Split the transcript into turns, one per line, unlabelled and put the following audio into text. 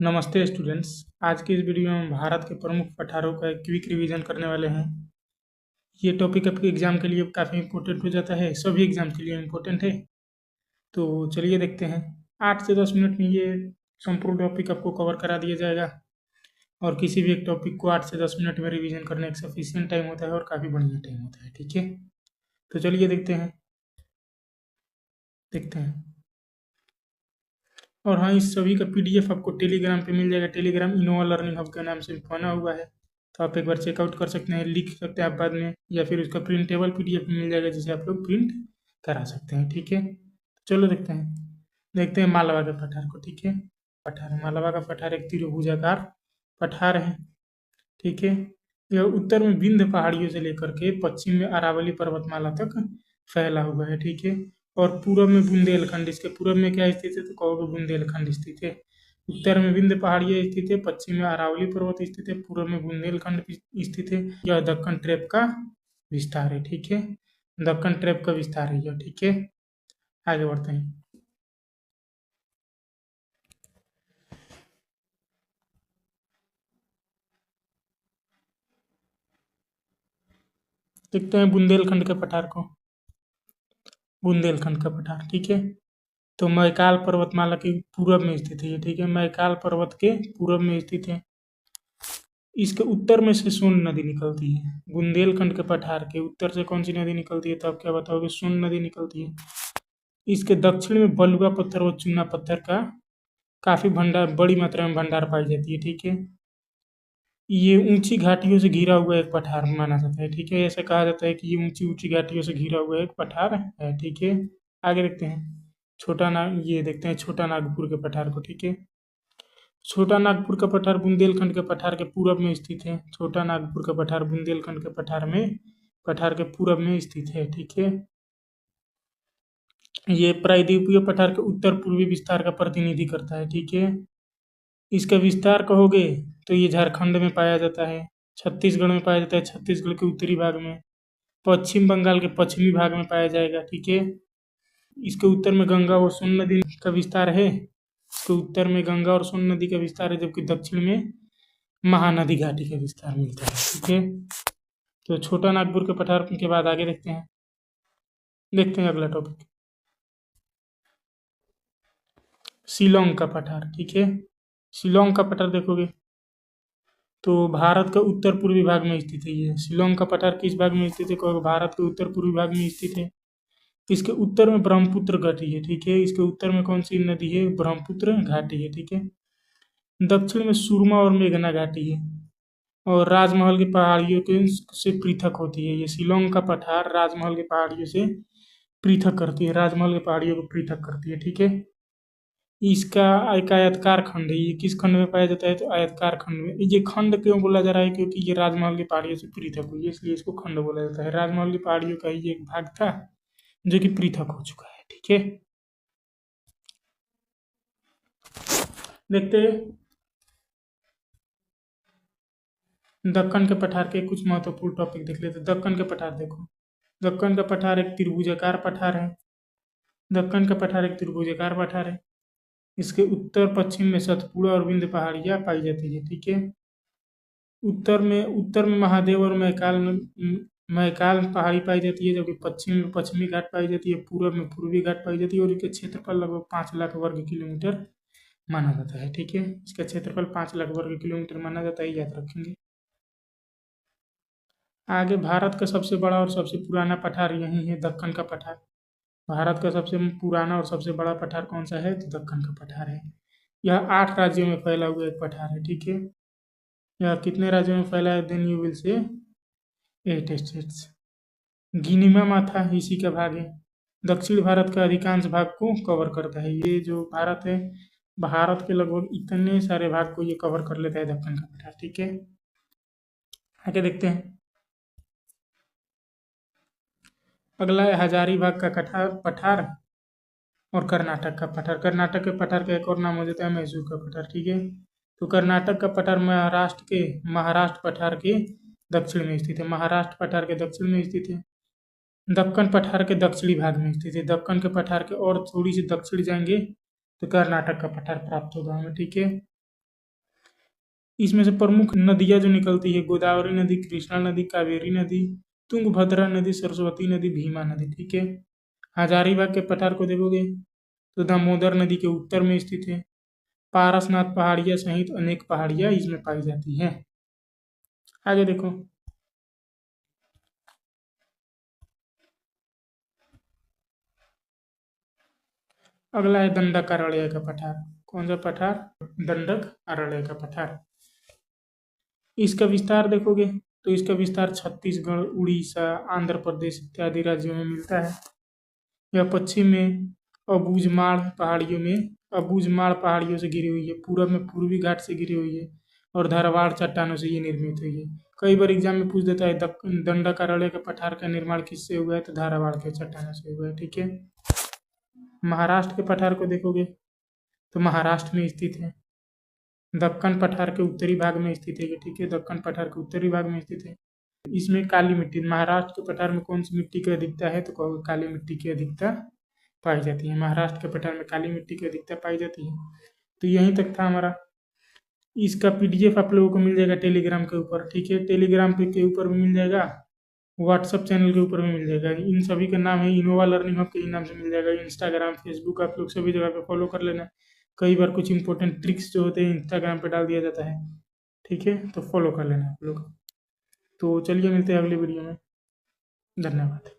नमस्ते स्टूडेंट्स। आज की इस वीडियो में भारत के प्रमुख पठारों का एक क्विक रिवीजन करने वाले हैं। ये टॉपिक आपके एग्जाम के लिए काफ़ी इंपॉर्टेंट हो जाता है, सभी एग्जाम के लिए इंपॉर्टेंट है। तो चलिए देखते हैं। 8 से 10 मिनट में ये संपूर्ण टॉपिक आपको कवर करा दिया जाएगा और किसी भी एक टॉपिक को 8 से 10 मिनट में रिवीजन करने एक सफिशियंट टाइम होता है और काफ़ी बढ़िया टाइम होता है। ठीक है, तो चलिए देखते हैं। और हाँ, इस सभी का पीडीएफ आपको टेलीग्राम पे मिल जाएगा। टेलीग्राम इनोवा लर्निंग हब के नाम से बना हुआ है, तो आप एक बार चेकआउट कर सकते हैं, लिख सकते हैं आप बाद में, या फिर उसका प्रिंटेबल पीडीएफ मिल जाएगा जिसे आप लोग प्रिंट करा सकते हैं। ठीक है, चलो देखते हैं मालवा के पठार को। ठीक है, मालवा का पठार एक त्रिभुजाकार पठार है। ठीक है, यह उत्तर में विंध्य पहाड़ियों से लेकर के पश्चिम में अरावली पर्वतमाला तक फैला हुआ है। ठीक है, और पूर्व में बुंदेलखंड, इसके पूर्व में क्या स्थित है तो कहोगे बुंदेलखंड स्थित है। उत्तर में विंध्य पहाड़ियाँ स्थित है, पश्चिम में अरावली पर्वत स्थित है, पूर्व में बुंदेलखंड स्थित है। यह दक्कन ट्रैप का विस्तार है। ठीक है, दक्कन ट्रैप का विस्तार है यह। ठीक है, आगे बढ़ते हैं। देखते हैं बुंदेलखंड के पठार को। बुंदेलखंड का पठार, ठीक है, तो मैकाल पर्वतमाला के पूर्व में स्थित है ये। ठीक है, मैकाल पर्वत के पूर्व में स्थित है। इसके उत्तर में से सोन नदी निकलती है। बुंदेलखंड के पठार के उत्तर से कौन सी नदी निकलती है तो आप क्या बताओगे? सोन नदी निकलती है। इसके दक्षिण में बलुआ पत्थर और चूना पत्थर का काफी भंडार, बड़ी मात्रा में भंडार पाई जाती है। ठीक है, ये ऊंची घाटियों से घिरा हुआ एक पठार माना जाता है। ठीक है, ऐसा कहा जाता है कि ये ऊंची ऊंची घाटियों से घिरा हुआ एक पठार है। ठीक है, आगे देखते हैं। ये देखते हैं छोटा नागपुर के पठार को। ठीक है, छोटा नागपुर का पठार बुंदेलखंड के पठार के पूरब में स्थित है। छोटा नागपुर का पठार बुंदेलखंड के पठार के पूरब में स्थित है। ठीक है, ये प्रायद्वीपीय पठार के उत्तर पूर्वी विस्तार का प्रतिनिधि करता है। ठीक है, इसका विस्तार कहोगे तो ये झारखंड में पाया जाता है, छत्तीसगढ़ में पाया जाता है, छत्तीसगढ़ के उत्तरी भाग में, पश्चिम बंगाल के पश्चिमी भाग में पाया जाएगा। ठीक है, इसके उत्तर में गंगा और सोन नदी का विस्तार है। इसके उत्तर में गंगा और सोन नदी का विस्तार है, जबकि दक्षिण में महानदी घाटी का विस्तार मिलता है। ठीक है, तो छोटा नागपुर के पठार के बाद आगे देखते हैं अगला टॉपिक, शिलोंग का पठार। ठीक है, शिलोंग का पठार देखोगे तो भारत का उत्तर पूर्वी भाग में स्थित है। ये शिलोंग का पठार किस भाग में स्थित है? कहोगे भारत के उत्तर पूर्वी भाग में स्थित है। इसके उत्तर में ब्रह्मपुत्र घाटी है। ठीक है, इसके उत्तर में कौन सी नदी है? ब्रह्मपुत्र घाटी है। ठीक है, दक्षिण में सुरमा और मेघना घाटी है, और राजमहल की पहाड़ियों के से पृथक होती है। ये शिलोंग का पठार राजमहल की पहाड़ियों से पृथक करती है, राजमहल की पहाड़ियों को पृथक करती है। ठीक है, इसका एक आयतकार खंड है। ये किस खंड में पाया जाता है तो आयतकार खंड में। ये खंड क्यों बोला जा रहा है? क्योंकि ये राजमहल की पहाड़ियों से पृथक हुई है, इसलिए इसको खंड बोला जाता है। राजमहल की पहाड़ियों का ही एक भाग था जो कि पृथक हो चुका है। ठीक है, देखते हैं दक्कन के पठार के कुछ महत्वपूर्ण टॉपिक देख लेते हैं। दक्कन के पठार देखो, दक्कन का पठार एक त्रिभुजाकार पठार है। दक्कन का पठार एक त्रिभुजाकार पठार है। इसके उत्तर पश्चिम में सतपुड़ा और विंध्य पहाड़ियाँ पाई जाती है। ठीक है, उत्तर में महादेव और मैकाल पहाड़ी पाई जाती है, जबकि पश्चिम में पश्चिमी घाट पाई जाती है, पूर्व में पूर्वी घाट पाई जाती है, और इसके क्षेत्रफल लगभग 5 लाख वर्ग किलोमीटर माना जाता है। ठीक है, इसका क्षेत्रफल 5 लाख वर्ग किलोमीटर माना जाता है, याद रखेंगे। आगे भारत का सबसे बड़ा और सबसे पुराना पठार यही है, दक्कन का पठार। भारत का सबसे पुराना और सबसे बड़ा पठार कौन सा है तो दक्कन का पठार है। यह 8 राज्यों में फैला हुआ एक पठार है। ठीक है, यह कितने राज्यों में फैला है? Then you will say 8 states. गिनिमा माथा इसी का भाग है। दक्षिण भारत का अधिकांश भाग को कवर करता है। ये जो भारत है, भारत के लगभग इतने सारे भाग को ये कवर कर लेता है दक्कन का पठार। ठीक है, आगे देखते हैं। अगला है हजारीबाग का पठार और कर्नाटक का पठार। कर्नाटक के पठार का एक और नाम हो जाता है मैसूर का पठार। ठीक है, तो कर्नाटक का पठार महाराष्ट्र पठार के दक्षिण में स्थित है। महाराष्ट्र पठार के दक्षिण में स्थित है। दक्कन पठार के दक्षिणी भाग में स्थित है। दक्कन के पठार के और थोड़ी सी दक्षिण जाएंगे तो कर्नाटक का पठार प्राप्त होगा हमें। ठीक है, इसमें से प्रमुख नदियाँ जो निकलती है, गोदावरी नदी, कृष्णा नदी, कावेरी नदी, तुंगभद्रा नदी, सरस्वती नदी, भीमा नदी। ठीक है। हजारीबाग के पठार को देखोगे तो दामोदर नदी के उत्तर में स्थित है। पारसनाथ पहाड़ियाँ सहित अनेक पहाड़ियाँ इसमें पाई जाती हैं। आगे देखो, अगला है दंडक अरण्य का पठार। कौन सा पठार? दंडक अरण्य का पठार। इसका विस्तार देखोगे तो इसका विस्तार छत्तीसगढ़, उड़ीसा, आंध्र प्रदेश इत्यादि राज्यों में मिलता है। यह पश्चिम में अबूझमाड़ पहाड़ियों से घिरी हुई है, पूरब में पूर्वी घाट से घिरी हुई है और धारवाड़ चट्टानों से ये निर्मित हुई है। कई बार एग्जाम में पूछ देता है दंडक अरण्य के पठार का निर्माण किससे हुआ है, तो धारवाड़ के चट्टानों से हुआ है। ठीक है। महाराष्ट्र के पठार को देखोगे तो महाराष्ट्र में स्थित है। दक्कन पठार के उत्तरी भाग में स्थित है ये। ठीक है। दक्कन पठार के उत्तरी भाग में स्थित है। इसमें काली मिट्टी, महाराष्ट्र के पठार में कौन सी मिट्टी की अधिकता है, तो कहोगे काली मिट्टी की अधिकता पाई जाती है। महाराष्ट्र के पठार में काली मिट्टी की अधिकता पाई जाती है। तो यहीं तक था हमारा। इसका पीडीएफ आप लोगों को मिल जाएगा टेलीग्राम के ऊपर। ठीक है। टेलीग्राम पे के ऊपर भी मिल जाएगा, व्हाट्सअप चैनल के ऊपर भी मिल जाएगा। इन सभी का नाम है इनोवा लर्निंग हब के ही नाम से मिल जाएगा। इंस्टाग्राम, फेसबुक आप लोग सभी जगह पे फॉलो कर लेना। कई बार कुछ इंपॉर्टेंट ट्रिक्स जो होते हैं इंस्टाग्राम पे डाल दिया जाता है। ठीक है। तो फॉलो कर लेना आप लोग। तो चलिए मिलते हैं अगले वीडियो में। धन्यवाद।